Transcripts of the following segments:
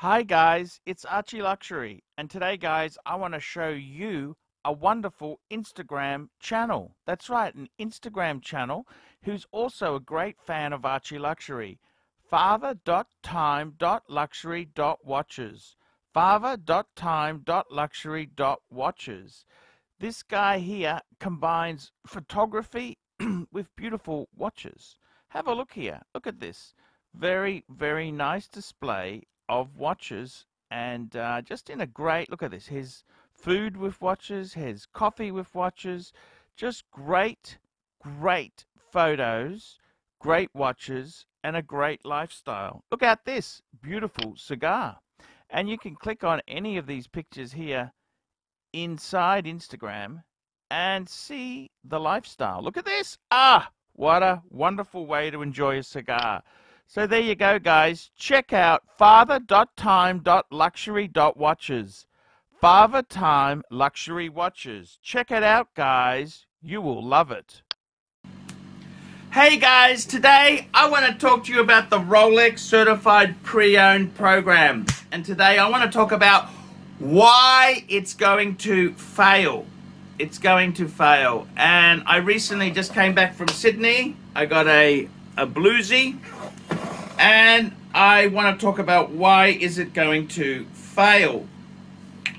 Hi guys, it's ArchieLuxury, and today guys I want to show you a wonderful Instagram channel. That's right, an Instagram channel who's also a great fan of ArchieLuxury. father.time.luxury.watches. father.time.luxury.watches. This guy here combines photography with beautiful watches. Have a look here. Look at this. Very, very nice display of watches, and just in a great, look at this, his food with watches, his coffee with watches, just great photos, great watches, and a great lifestyle. Look at this beautiful cigar, and you can click on any of these pictures here inside Instagram and see the lifestyle. Look at this. What a wonderful way to enjoy a cigar. So there you go, guys. Check out father.time.luxury.watches. Father Time Luxury Watches. Check it out, guys. You will love it. Hey, guys. Today, I want to talk to you about the Rolex Certified Pre-Owned Program. And today, I want to talk about why it's going to fail. It's going to fail. And I recently just came back from Sydney. I got a bluesy. And I want to talk about why is it going to fail.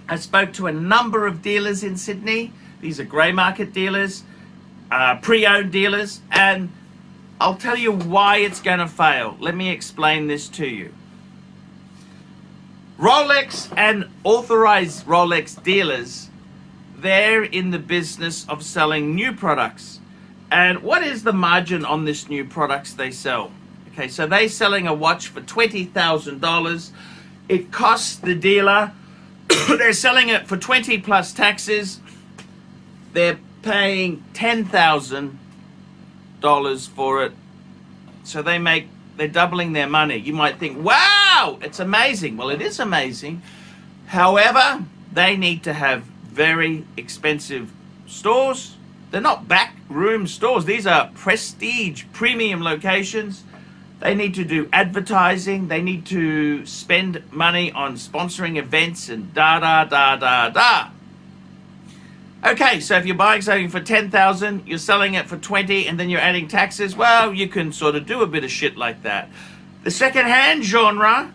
I spoke to a number of dealers in Sydney. These are grey market dealers, pre-owned dealers, and I'll tell you why it's going to fail. Let me explain this to you. Rolex and authorized Rolex dealers, they're in the business of selling new products. And what is the margin on this new products they sell? Okay, so they're selling a watch for $20,000. It costs the dealer, they're selling it for 20 plus taxes. They're paying $10,000 for it. So they're doubling their money. You might think, wow, it's amazing. Well, it is amazing. However, they need to have very expensive stores. They're not back room stores. These are prestige, premium locations. They need to do advertising. They need to spend money on sponsoring events and da. Okay, so if you're buying something for $10,000, you're selling it for $20,000, and then you're adding taxes, well, you can sort of do a bit of shit like that. The second-hand genre,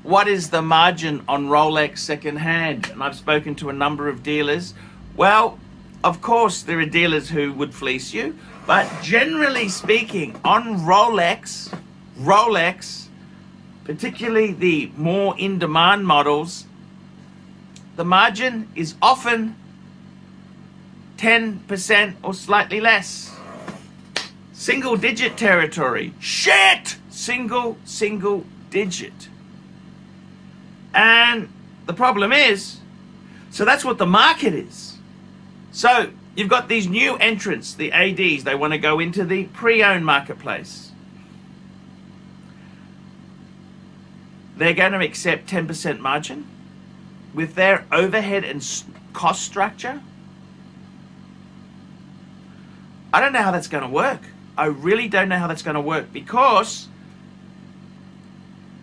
what is the margin on Rolex second-hand? And I've spoken to a number of dealers. Well, of course, there are dealers who would fleece you. But generally speaking, on Rolex, particularly the more in-demand models, the margin is often 10% or slightly less. Single-digit territory. Shit! Single digit. And the problem is, so that's what the market is. So you've got these new entrants, the ADs. They want to go into the pre-owned marketplace. They're going to accept 10% margin with their overhead and cost structure. I don't know how that's going to work. I really don't know how that's going to work, because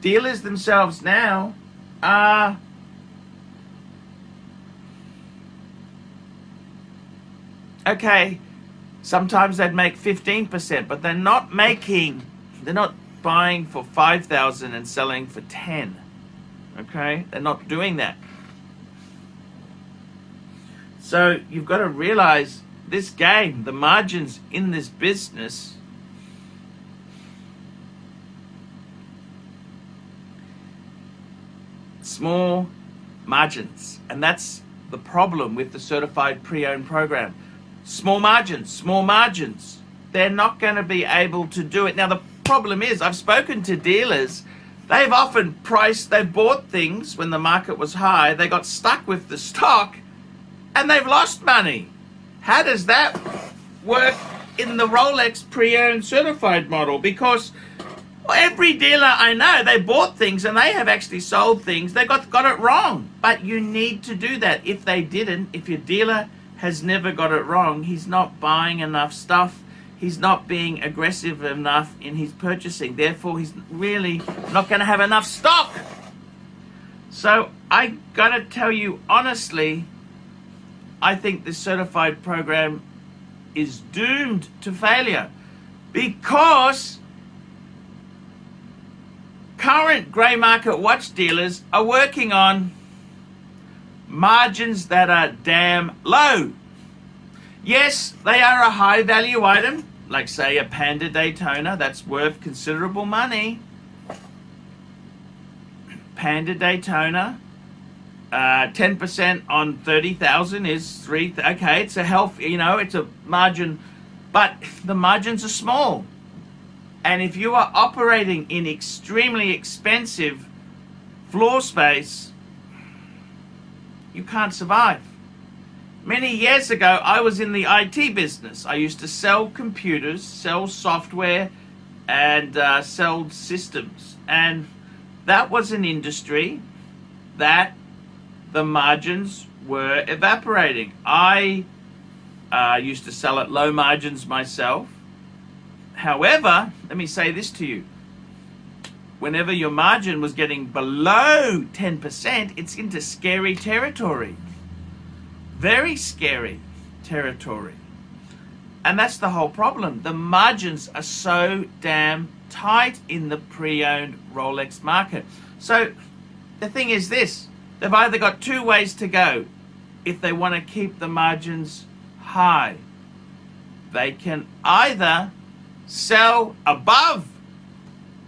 dealers themselves now are okay, sometimes they'd make 15%, but they're not buying for 5,000 and selling for 10. Okay? They're not doing that. So you've got to realize this game, the margins in this business, small margins. And that's the problem with the certified pre-owned program. Small margins. They're not going to be able to do it. Now, the problem is, I've spoken to dealers. They've often they've bought things when the market was high. They got stuck with the stock and they've lost money. How does that work in the Rolex pre-owned certified model? Because every dealer I know, they bought things and they have actually sold things. They got it wrong. But you need to do that. If they didn't, if your dealer has never got it wrong, he's not buying enough stuff. He's not being aggressive enough in his purchasing. Therefore, he's really not going to have enough stock. So I gotta tell you honestly, I think this certified program is doomed to failure because current grey market watch dealers are working on margins that are damn low. Yes, they are a high value item, like say a Panda Daytona, that's worth considerable money. Panda Daytona, 10% on 30,000 is okay, it's a healthy, you know, it's a margin, but the margins are small. And if you are operating in extremely expensive floor space, you can't survive. Many years ago, I was in the IT business. I used to sell computers, sell software, and sell systems. And that was an industry that the margins were evaporating. I used to sell at low margins myself. However, let me say this to you. Whenever your margin was getting below 10%, it's into scary territory. Very scary territory. And that's the whole problem. The margins are so damn tight in the pre-owned Rolex market. So the thing is this, they've either got two ways to go if they want to keep the margins high. They can either sell above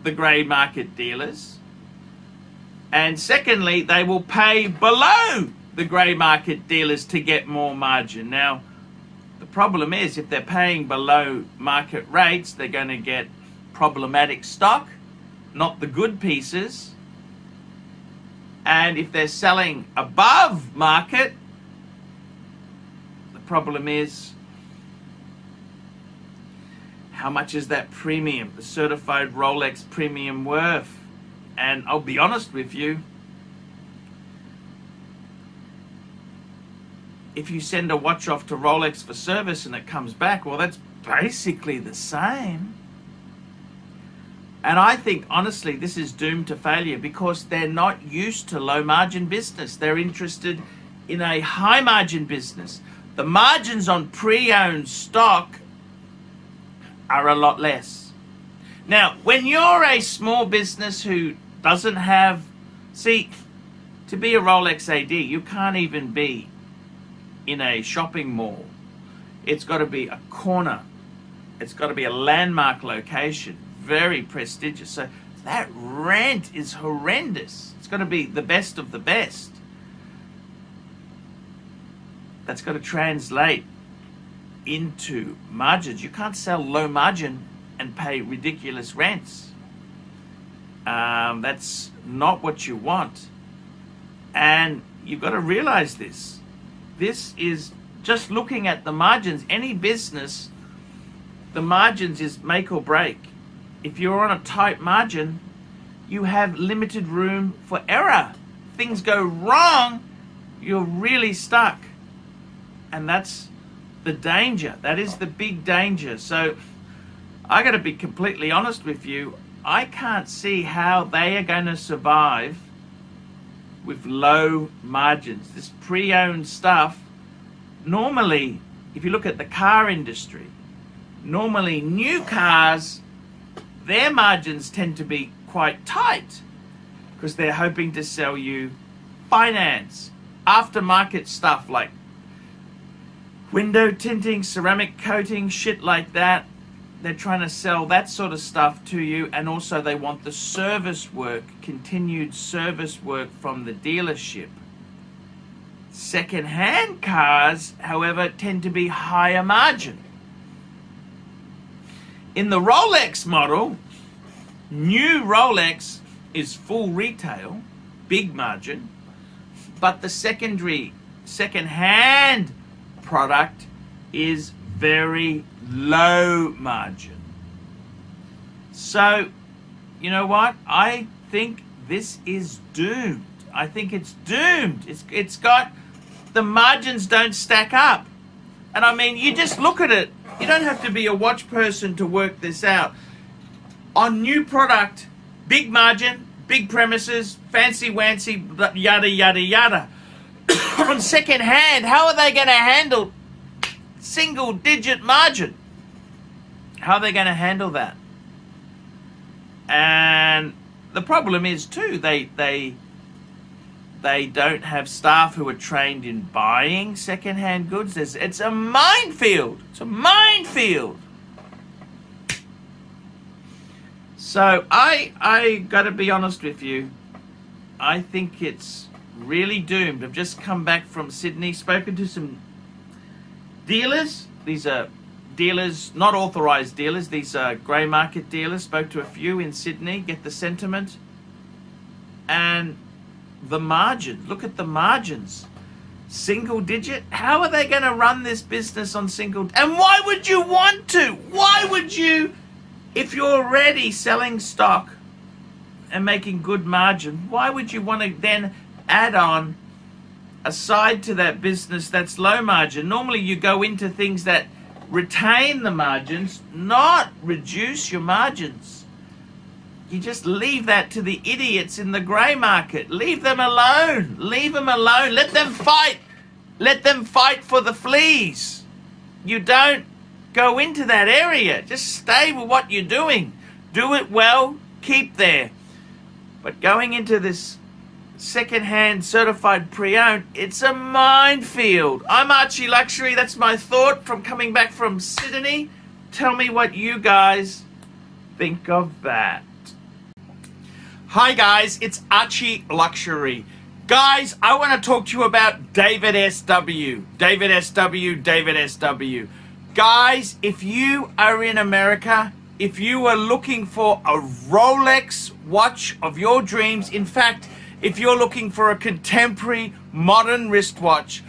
the grey market dealers, and secondly, they will pay below the grey market dealers to get more margin. Now, the problem is if they're paying below market rates, they're going to get problematic stock, not the good pieces. And if they're selling above market, the problem is how much is that premium, the certified Rolex premium worth? And I'll be honest with you, if you send a watch off to Rolex for service and it comes back, well, that's basically the same. And I think, honestly, this is doomed to failure because they're not used to low margin business. They're interested in a high margin business. The margins on pre-owned stock are a lot less. Now, when you're a small business who doesn't have, see, to be a Rolex AD, you can't even be in a shopping mall. It's got to be a corner. It's got to be a landmark location, very prestigious. So that rent is horrendous. It's got to be the best of the best. That's got to translate into margins. You can't sell low margin and pay ridiculous rents. That's not what you want. And you've got to realize this. This is just looking at the margins. Any business, the margins is make or break. If you're on a tight margin, you have limited room for error. Things go wrong, you're really stuck. And that's the danger. That is the big danger. So I got to be completely honest with you. I can't see how they are going to survive with low margins. This pre-owned stuff, normally, if you look at the car industry, normally new cars, their margins tend to be quite tight because they're hoping to sell you finance, aftermarket stuff like window tinting, ceramic coating, shit like that. They're trying to sell that sort of stuff to you, and also they want the service work, continued service work from the dealership. Second-hand cars, however, tend to be higher margin. In the Rolex model, new Rolex is full retail, big margin, but the second-hand product is very low margin. So, you know what? I think this is doomed. I think it's doomed. It's got, the margins don't stack up. And I mean, you just look at it. You don't have to be a watch person to work this out. On new product, big margin, big premises, fancy-wancy, yada, yada, yada. On second hand, how are they going to handle single-digit margin? How are they going to handle that? And the problem is, too, they don't have staff who are trained in buying second-hand goods. It's a minefield. It's a minefield. So I got to be honest with you. I think it's really doomed. I've just come back from Sydney, spoken to some dealers. These are dealers, not authorized dealers. These are grey market dealers. Spoke to a few in Sydney, get the sentiment. And the margin, look at the margins. Single digit? How are they going to run this business on single? And why would you want to? Why would you, if you're already selling stock and making good margin, why would you want to then add on a side to that business that's low margin? Normally you go into things that retain the margins, not reduce your margins. You just leave that to the idiots in the grey market. Leave them alone. Leave them alone. Let them fight. Let them fight for the fleas. You don't go into that area. Just stay with what you're doing. Do it well. Keep there. But going into this second-hand certified pre-owned, it's a minefield. I'm ArchieLuxury. That's my thought from coming back from Sydney. Tell me what you guys think of that. Hi guys, it's ArchieLuxury. Guys, I want to talk to you about David SW. David SW, David SW. Guys, if you are in America, if you are looking for a Rolex watch of your dreams, in fact, if you're looking for a contemporary modern wristwatch,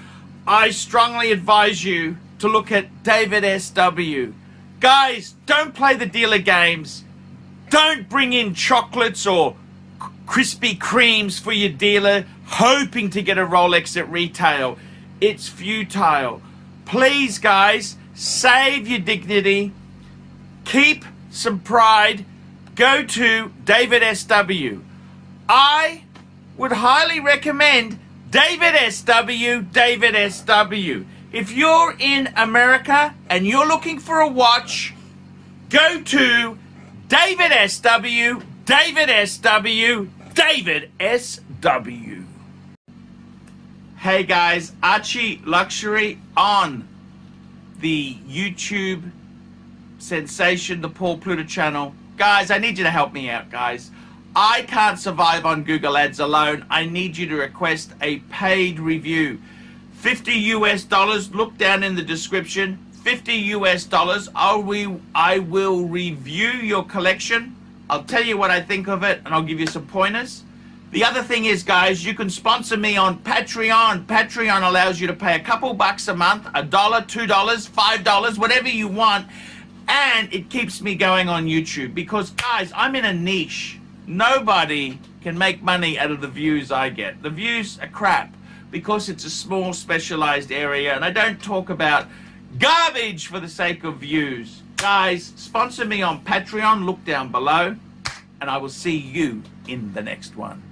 I strongly advise you to look at David SW. Guys, don't play the dealer games. Don't bring in chocolates or Krispy Kremes for your dealer hoping to get a Rolex at retail. It's futile. Please, guys, save your dignity. Keep some pride. Go to David SW. I would highly recommend David SW, David SW. If you're in America and you're looking for a watch, go to David SW, David SW, David SW. Hey guys, ArchieLuxury on the YouTube sensation, the Paul Pluta channel. Guys, I need you to help me out, guys. I can't survive on Google Ads alone. I need you to request a paid review. $50 US, look down in the description. $50 US, I will review your collection. I'll tell you what I think of it, and I'll give you some pointers. The other thing is, guys, you can sponsor me on Patreon. Patreon allows you to pay a couple bucks a month, $1, $2, $5, whatever you want, and it keeps me going on YouTube. Because, guys, I'm in a niche. Nobody can make money out of the views I get. The views are crap because it's a small specialized area, and I don't talk about garbage for the sake of views. Guys, sponsor me on Patreon. Look down below, and I will see you in the next one.